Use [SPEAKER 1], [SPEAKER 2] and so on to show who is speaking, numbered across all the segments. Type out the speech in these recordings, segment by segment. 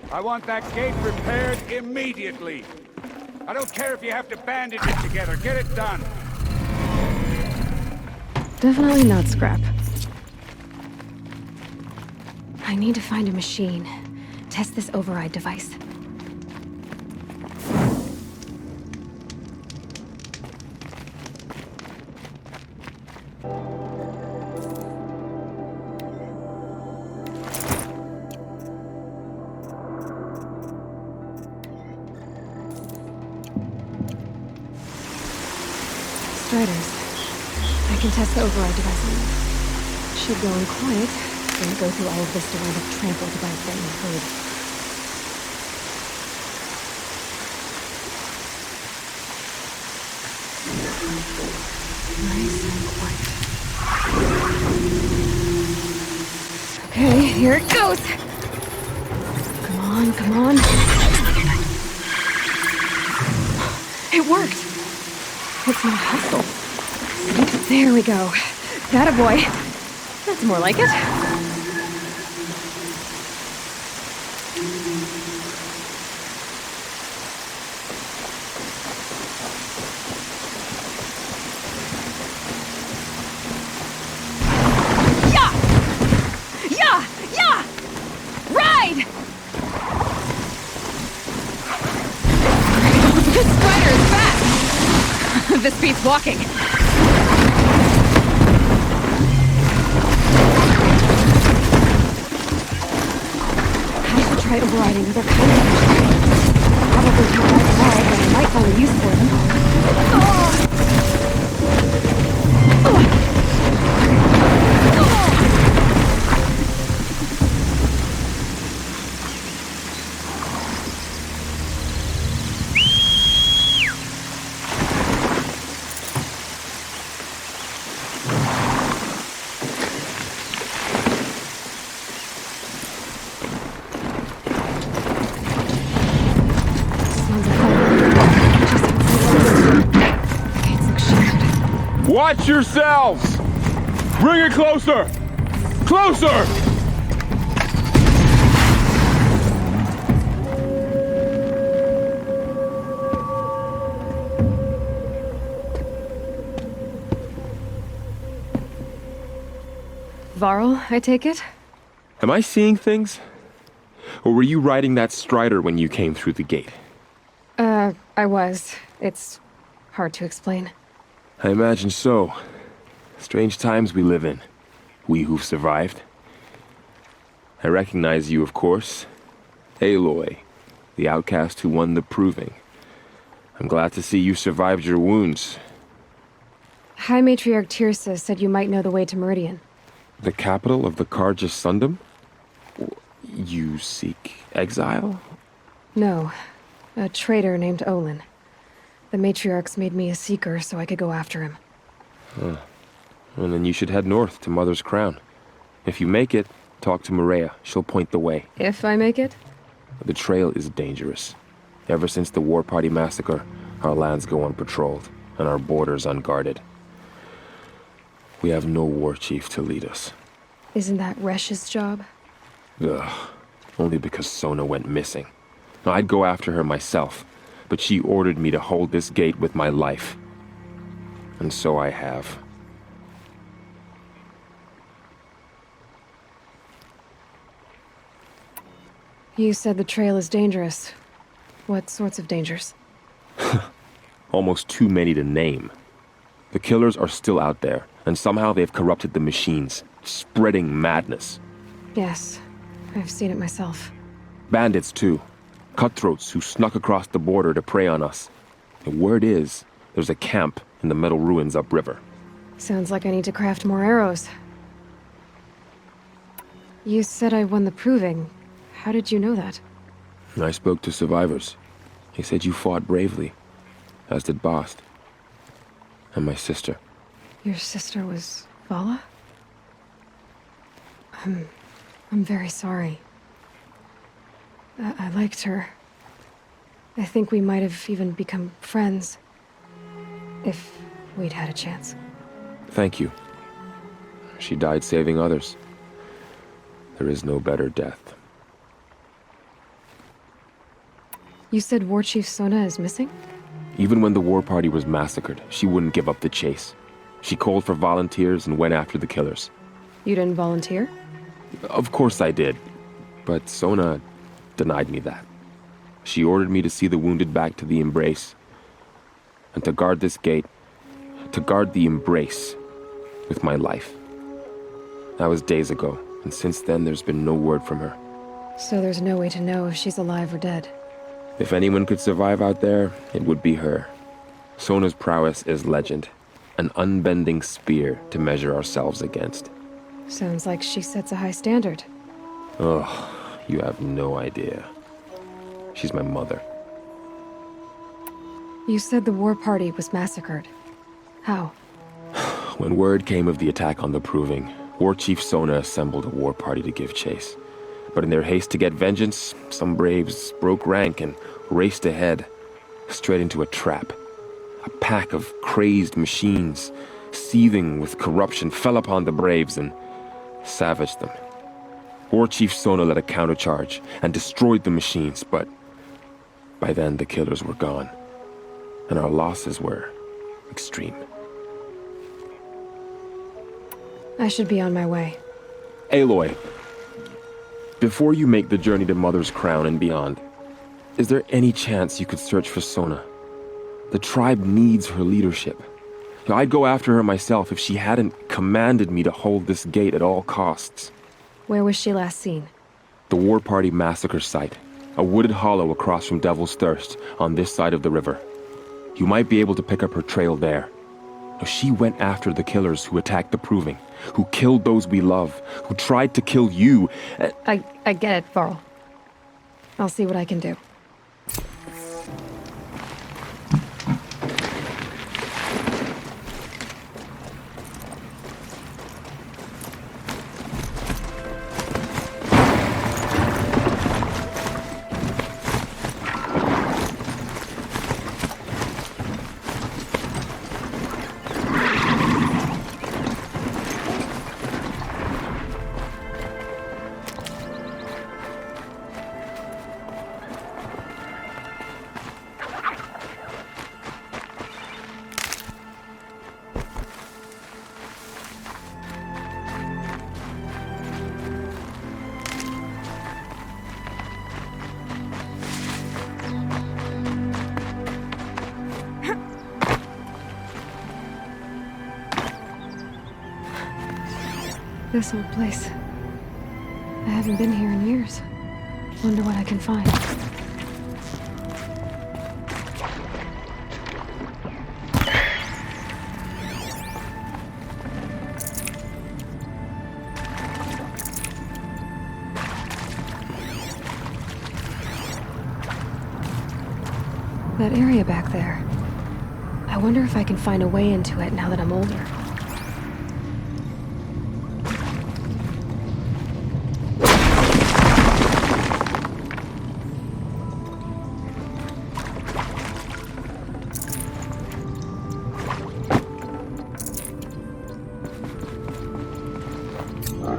[SPEAKER 1] I want that gate repaired immediately. I don't care if you have to bandage it together. Get it done.
[SPEAKER 2] Definitely not scrap. I need to find a machine. Test this override device. Striders. I can test the override device on them. Should go in quiet. Don't go through all of this to wind up trampled by a friendly herd. Nice and quiet. Okay, here it goes! Come on, come on. It worked! It's not hostile. There we go. That a boy. That's more like it. Yeah! Yeah! Yeah! Ride! This spider is fast! This beats walking. Try overriding other kinds of machines. Probably not that hard, but I might find a use for them.
[SPEAKER 3] Watch yourselves! Bring it closer! Closer!
[SPEAKER 2] Varl, I take it?
[SPEAKER 3] Am I seeing things? Or were you riding that strider when you came through the gate?
[SPEAKER 2] I was. It's hard to explain.
[SPEAKER 3] I imagine so. Strange times we live in. We who've survived. I recognize you, of course. Aloy, the outcast who won the proving. I'm glad to see you survived your wounds.
[SPEAKER 2] High Matriarch Tirsa said you might know the way to Meridian.
[SPEAKER 3] The capital of the Carja Sundom? You seek exile?
[SPEAKER 2] No. A traitor named Olin. The Matriarchs made me a seeker so I could go after him.
[SPEAKER 3] Well, then you should head north to Mother's Crown. If you make it, talk to Maria. She'll point the way.
[SPEAKER 2] If I make it?
[SPEAKER 3] The trail is dangerous. Ever since the War Party massacre, our lands go unpatrolled, and our borders unguarded. We have no war chief to lead us.
[SPEAKER 2] Isn't that Resh's job?
[SPEAKER 3] Ugh. Only because Sona went missing. Now, I'd go after her myself, but she ordered me to hold this gate with my life. And so I have.
[SPEAKER 2] You said the trail is dangerous. What sorts of dangers?
[SPEAKER 3] Almost too many to name. The killers are still out there, and somehow they've corrupted the machines, spreading madness.
[SPEAKER 2] Yes, I've seen it myself.
[SPEAKER 3] Bandits, too. Cutthroats who snuck across the border to prey on us. The word is, there's a camp in the metal ruins upriver.
[SPEAKER 2] Sounds like I need to craft more arrows. You said I won the proving. How did you know that?
[SPEAKER 3] I spoke to survivors. They said you fought bravely, as did Bast. And my sister.
[SPEAKER 2] Your sister was Vala? I'm very sorry. I liked her. I think we might have even become friends. If we'd had a chance.
[SPEAKER 3] Thank you. She died saving others. There is no better death.
[SPEAKER 2] You said War Chief Sona is missing?
[SPEAKER 3] Even when the war party was massacred, she wouldn't give up the chase. She called for volunteers and went after the killers.
[SPEAKER 2] You didn't volunteer?
[SPEAKER 3] Of course I did, but Sona denied me that. She ordered me to see the wounded back to the embrace, and to guard this gate, to guard the embrace with my life. That was days ago, and since then there's been no word from her.
[SPEAKER 2] So there's no way to know if she's alive or dead.
[SPEAKER 3] If anyone could survive out there, it would be her. Sona's prowess is legend, an unbending spear to measure ourselves against.
[SPEAKER 2] Sounds like she sets a high standard.
[SPEAKER 3] Oh, you have no idea. She's my mother.
[SPEAKER 2] You said the war party was massacred. How?
[SPEAKER 3] When word came of the attack on the Proving, War Chief Sona assembled a war party to give chase. But in their haste to get vengeance, some braves broke rank and raced ahead, straight into a trap. A pack of crazed machines, seething with corruption, fell upon the braves and savaged them. War Chief Sona led a countercharge and destroyed the machines, but by then the killers were gone, and our losses were extreme.
[SPEAKER 2] I should be on my way.
[SPEAKER 3] Aloy, before you make the journey to Mother's Crown and beyond, is there any chance you could search for Sona? The tribe needs her leadership. I'd go after her myself if she hadn't commanded me to hold this gate at all costs.
[SPEAKER 2] Where was she last seen?
[SPEAKER 3] The War Party massacre site, a wooded hollow across from Devil's Thirst on this side of the river. You might be able to pick up her trail there. She went after the killers who attacked the Proving, who killed those we love, who tried to kill you.
[SPEAKER 2] I get it, Varl. I'll see what I can do. This old place. I haven't been here in years. Wonder what I can find. That area back there. I wonder if I can find a way into it now that I'm older.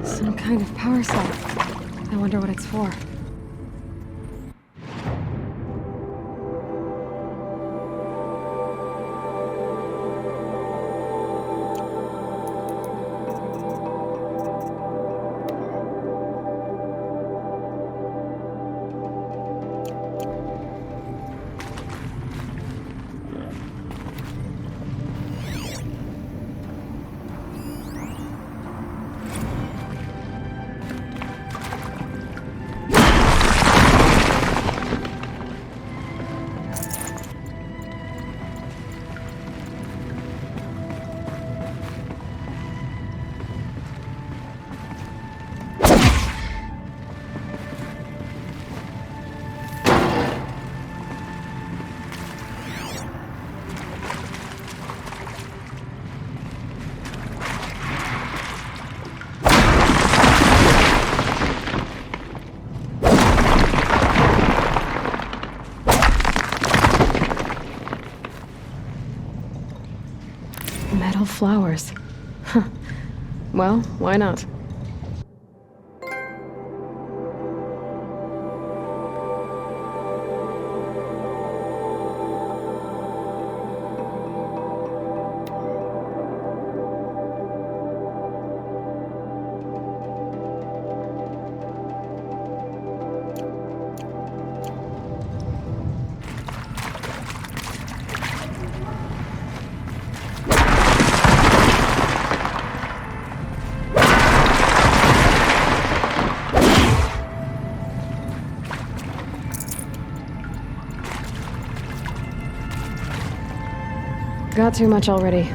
[SPEAKER 2] Some kind of power cell. I wonder what it's for. Metal flowers. Huh. Well, why not? got too much already.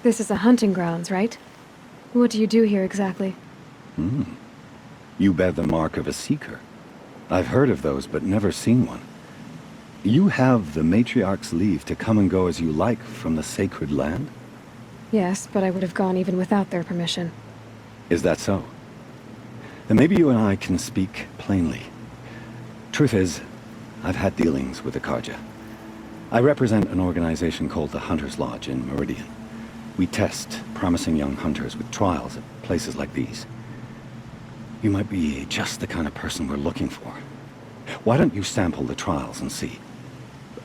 [SPEAKER 2] This is a hunting grounds, right? What do you do here exactly?
[SPEAKER 4] You bear the mark of a seeker. I've heard of those, but never seen one. You have the matriarch's leave to come and go as you like from the sacred land?
[SPEAKER 2] Yes, but I would have gone even without their permission.
[SPEAKER 4] Is that so? Then maybe you and I can speak plainly. Truth is, I've had dealings with the Karja. I represent an organization called the Hunter's Lodge in Meridian. We test promising young hunters with trials at places like these. You might be just the kind of person we're looking for. Why don't you sample the trials and see?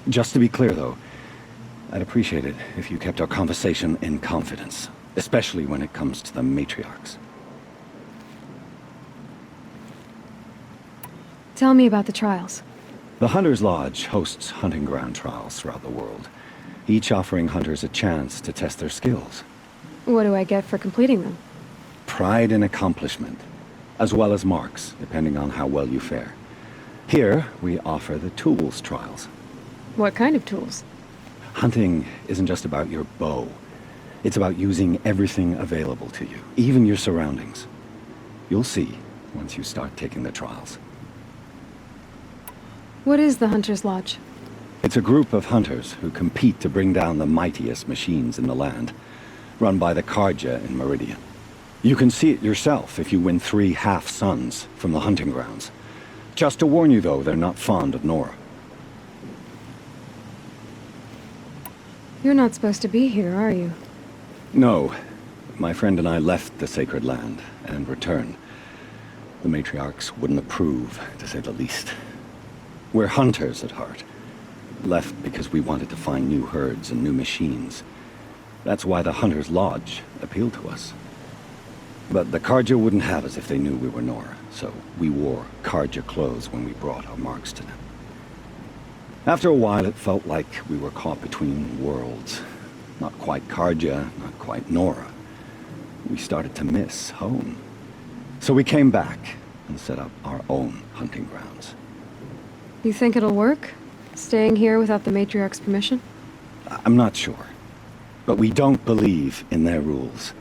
[SPEAKER 4] Just to be clear, though, I'd appreciate it if you kept our conversation in confidence, especially when it comes to the matriarchs.
[SPEAKER 2] Tell me about the trials.
[SPEAKER 4] The Hunter's Lodge hosts hunting ground trials throughout the world, each offering hunters a chance to test their skills.
[SPEAKER 2] What do I get for completing them?
[SPEAKER 4] Pride in accomplishment, as well as marks, depending on how well you fare. Here, we offer the tools trials.
[SPEAKER 2] What kind of tools?
[SPEAKER 4] Hunting isn't just about your bow. It's about using everything available to you, even your surroundings. You'll see once you start taking the trials.
[SPEAKER 2] What is the Hunter's Lodge?
[SPEAKER 4] It's a group of hunters who compete to bring down the mightiest machines in the land, run by the Karja in Meridian. You can see it yourself if you win 3 half-suns from the hunting grounds. Just to warn you, though, they're not fond of Nora.
[SPEAKER 2] You're not supposed to be here, are you?
[SPEAKER 4] No. My friend and I left the sacred land and returned. The matriarchs wouldn't approve, to say the least. We're hunters at heart. Left because we wanted to find new herds and new machines. That's why the Hunter's Lodge appealed to us. But the Karja wouldn't have us if they knew we were Nora, so we wore Karja clothes when we brought our marks to them. After a while, it felt like we were caught between worlds. Not quite Karja, not quite Nora. We started to miss home. So we came back and set up our own hunting grounds.
[SPEAKER 2] You think it'll work? Staying here without the matriarch's permission?
[SPEAKER 4] I'm not sure. But we don't believe in their rules.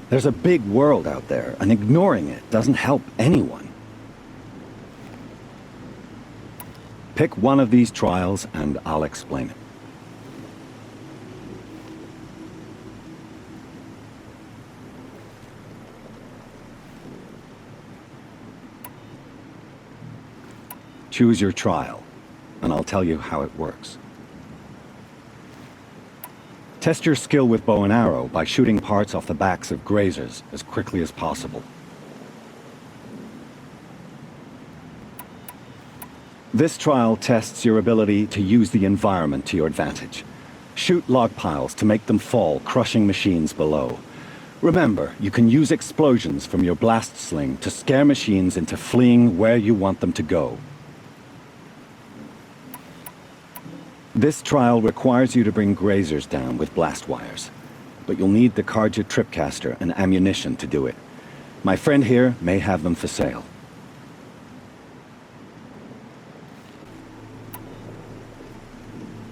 [SPEAKER 4] There's a big world out there, and ignoring it doesn't help anyone. Pick one of these trials, and I'll explain it. Choose your trial. and I'll tell you how it works. Test your skill with bow and arrow by shooting parts off the backs of grazers as quickly as possible. This trial tests your ability to use the environment to your advantage. Shoot log piles to make them fall, crushing machines below. Remember, you can use explosions from your blast sling to scare machines into fleeing where you want them to go. This trial requires you to bring grazers down with blast wires, but you'll need the Karja tripcaster and ammunition to do it. My friend here may have them for sale.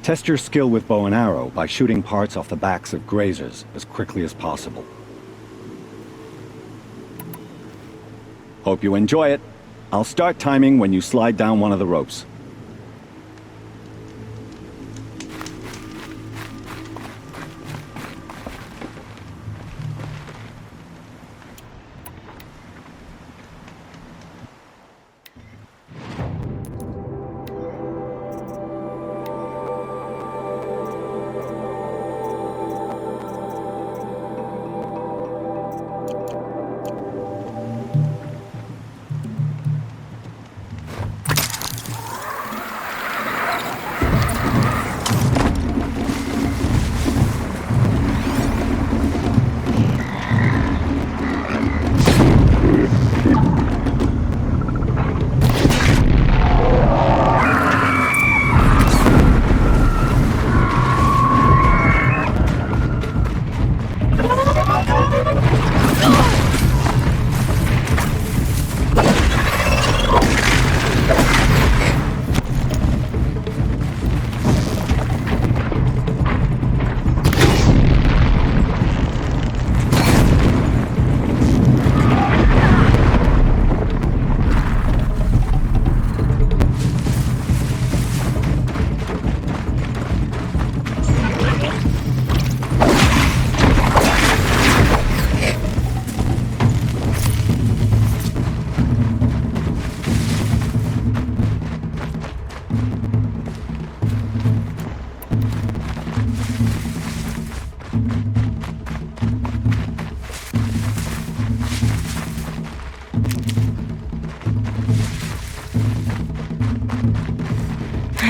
[SPEAKER 4] Test your skill with bow and arrow by shooting parts off the backs of grazers as quickly as possible. Hope you enjoy it. I'll start timing when you slide down one of the ropes.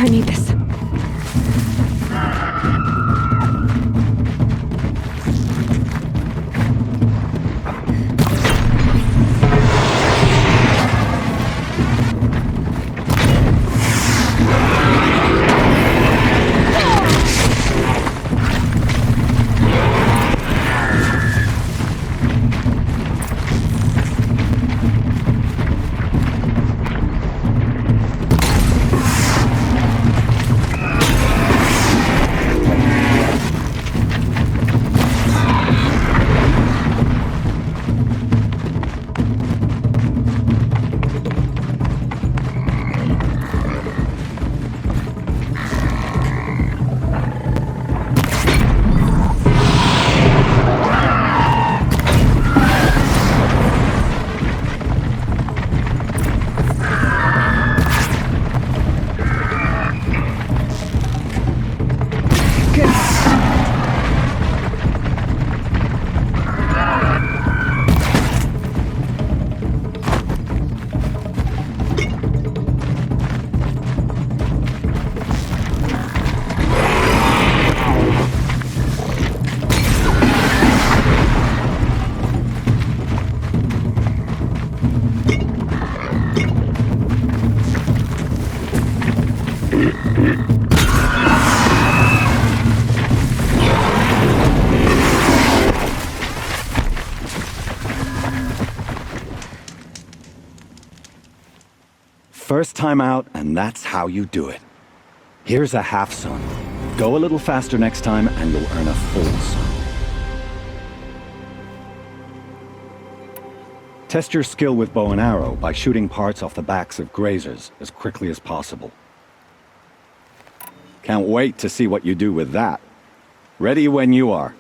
[SPEAKER 2] I need this.
[SPEAKER 4] First time out, and that's how you do it. Here's a half sun. Go a little faster next time, and you'll earn a full sun. Test your skill with bow and arrow by shooting parts off the backs of grazers as quickly as possible. Can't wait to see what you do with that. Ready when you are.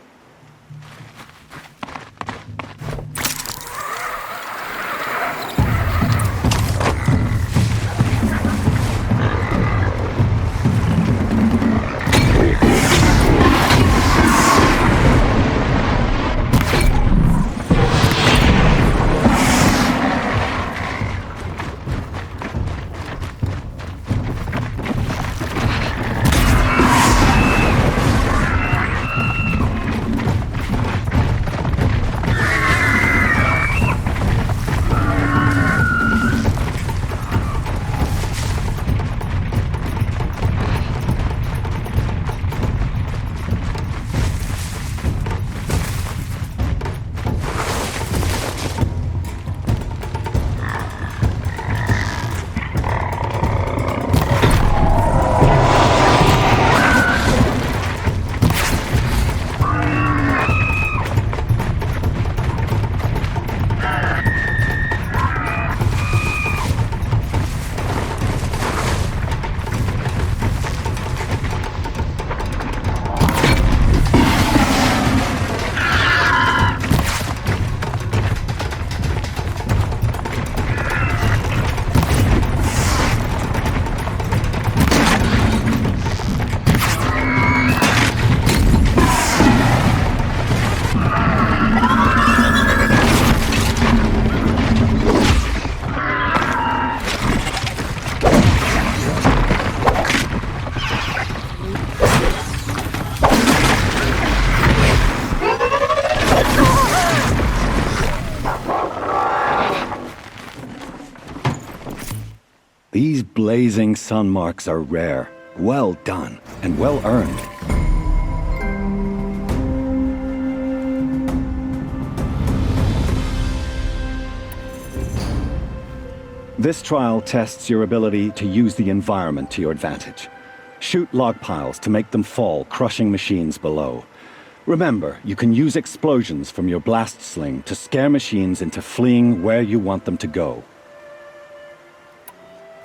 [SPEAKER 4] These blazing sun marks are rare, well done, and well earned. This trial tests your ability to use the environment to your advantage. Shoot log piles to make them fall, crushing machines below. Remember, you can use explosions from your blast sling to scare machines into fleeing where you want them to go.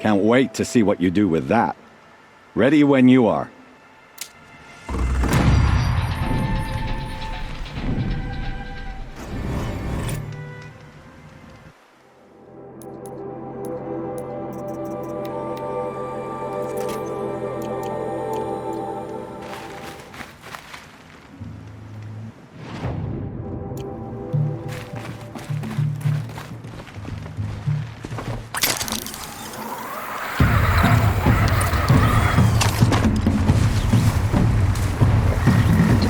[SPEAKER 4] Can't wait to see what you do with that. Ready when you are.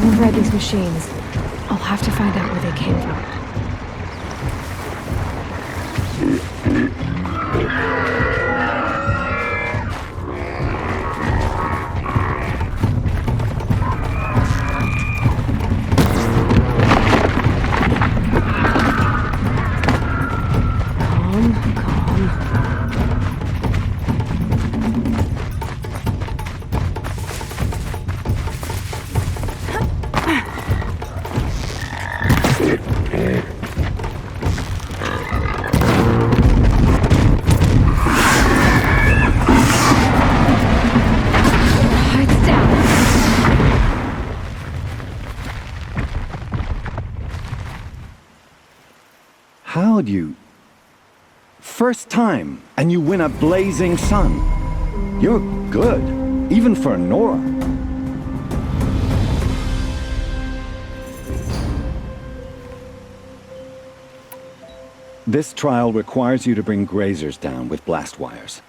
[SPEAKER 2] Override these machines. I'll have to find out where they came from. Calm.
[SPEAKER 4] How'd you... First time, and you win a blazing sun. You're good, even for Nora. This trial requires you to bring grazers down with blast wires.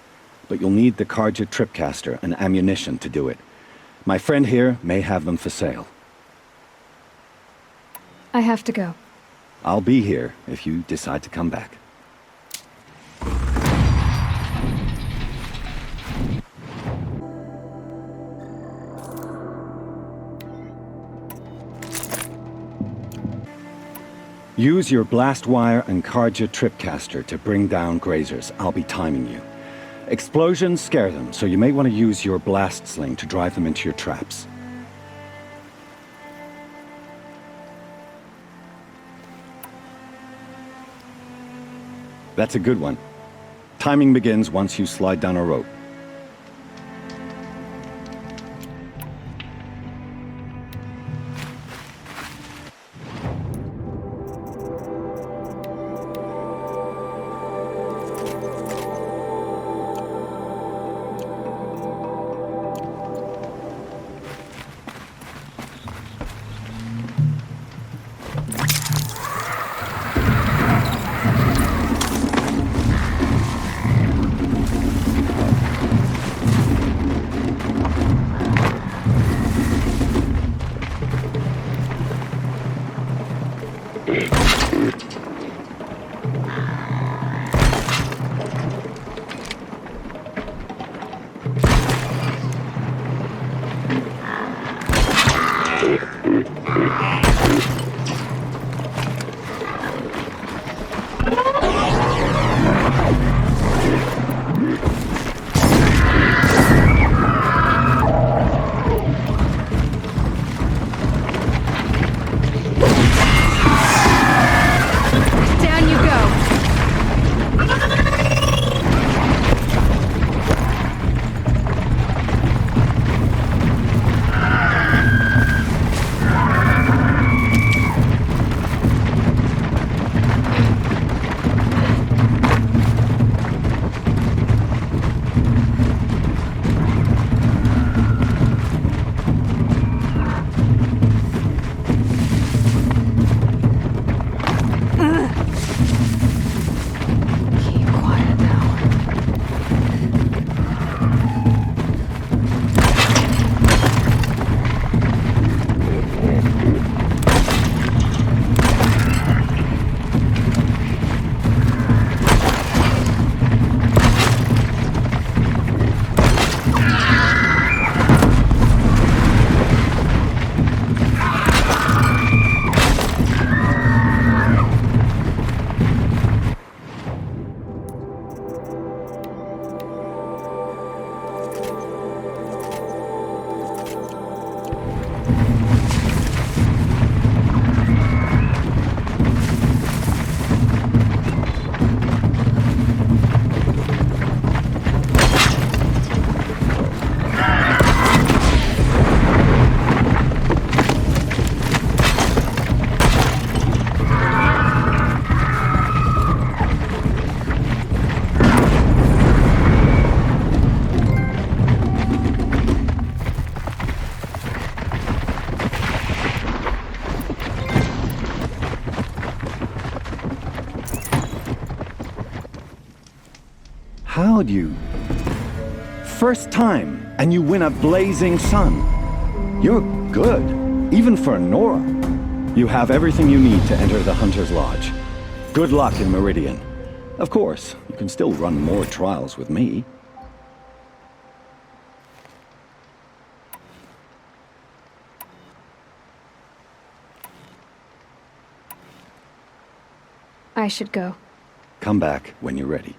[SPEAKER 4] But you'll need the Karja tripcaster and ammunition to do it. My friend here may have them for sale.
[SPEAKER 2] I have to go.
[SPEAKER 4] I'll be here if you decide to come back. Use your blast wire and Karja tripcaster to bring down grazers. I'll be timing you. Explosions scare them, so you may want to use your blast sling to drive them into your traps. That's a good one. Timing begins once you slide down a rope. tried you. First time, and you win a blazing sun. You're good, even for Nora. You have everything you need to enter the Hunter's Lodge. Good luck in Meridian. Of course, you can still run more trials with me.
[SPEAKER 2] I should go.
[SPEAKER 4] Come back when you're ready.